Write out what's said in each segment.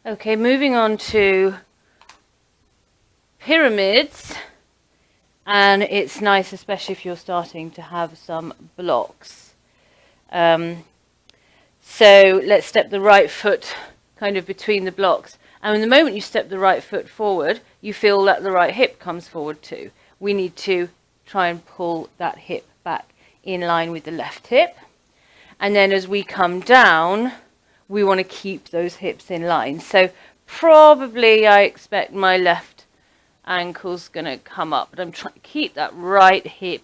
Okay, moving on to pyramids, and it's nice, especially if you're starting to have some blocks. So let's step the right foot kind of between the blocks. And the moment you step the right foot forward, you feel that the right hip comes forward too. We need to try and pull that hip back in line with the left hip. And then as we come down, we want to keep those hips in line. So probably I expect my left ankle's going to come up, but I'm trying to keep that right hip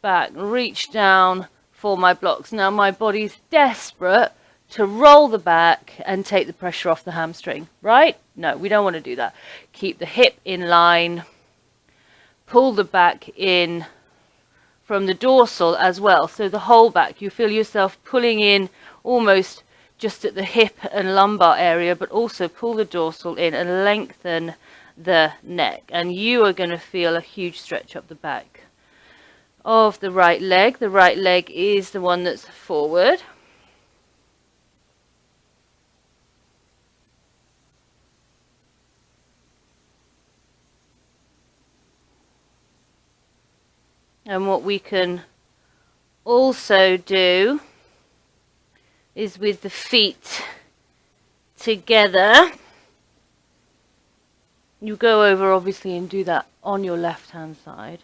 back, reach down for my blocks. Now my body's desperate to roll the back and take the pressure off the hamstring, right? No, we don't want to do that. Keep the hip in line, pull the back in from the dorsal as well. So the whole back, you feel yourself pulling in almost just at the hip and lumbar area, but also pull the dorsal in and lengthen the neck. And you are going to feel a huge stretch up the back of the right leg. The right leg is the one that's forward. And what we can also do is with the feet together, you go over obviously and do that on your left hand side.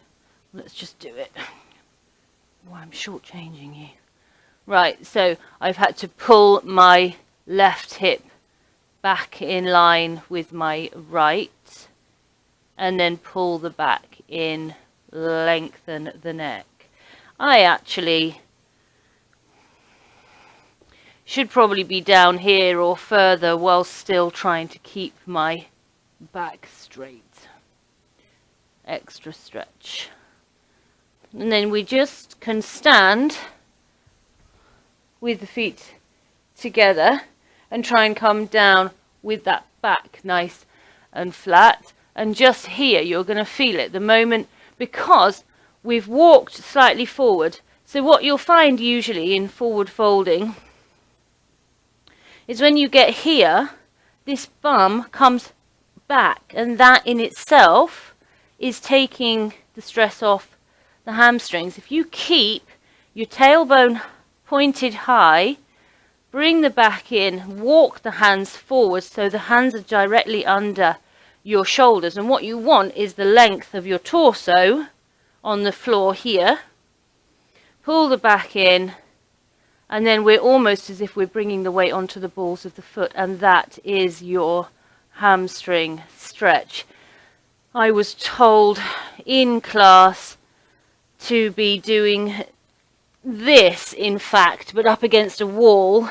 Let's just do it. Oh, I'm shortchanging you. Right, so I've had to pull my left hip back in line with my right, and then pull the back in, lengthen the neck. I actually should probably be down here or further while still trying to keep my back straight. Extra stretch. And then we just can stand with the feet together and try and come down with that back nice and flat. And just here you're going to feel it the moment, because we've walked slightly forward. So what you'll find usually in forward folding is when you get here, this bum comes back, and that in itself is taking the stress off the hamstrings. If you keep your tailbone pointed high, bring the back in, walk the hands forward so the hands are directly under your shoulders, and what you want is the length of your torso on the floor here. Pull the back in, and then we're almost as if we're bringing the weight onto the balls of the foot, and that is your hamstring stretch. I was told in class to be doing this, in fact, but up against a wall,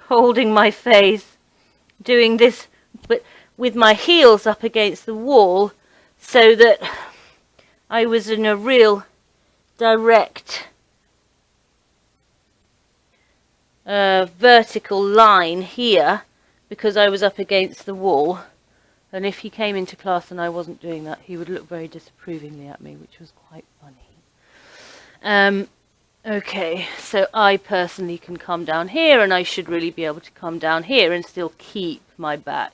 holding my face, doing this, but with my heels up against the wall, so that I was in a real direct vertical line here, because I was up against the wall. And if he came into class and I wasn't doing that, he would look very disapprovingly at me, which was quite funny. Okay, so I personally can come down here, and I should really be able to come down here and still keep my back.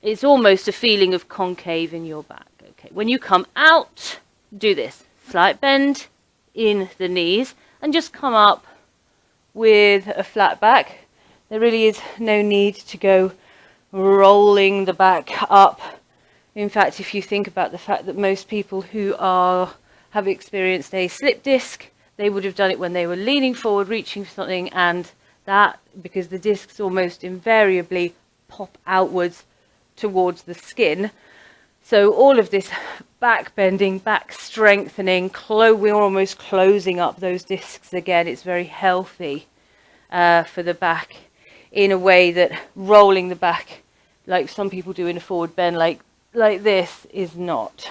It's almost a feeling of concave in your back. Okay, when you come out, do this. Slight bend in the knees, and just come up with a flat back. There really is no need to go rolling the back up. In fact, if you think about the fact that most people who have experienced a slip disc, they would have done it when they were leaning forward, reaching for something, and that, because the discs almost invariably pop outwards towards the skin. So all of this back bending, back strengthening, we're almost closing up those discs again. It's very healthy for the back, in a way that rolling the back like some people do in a forward bend like this is not.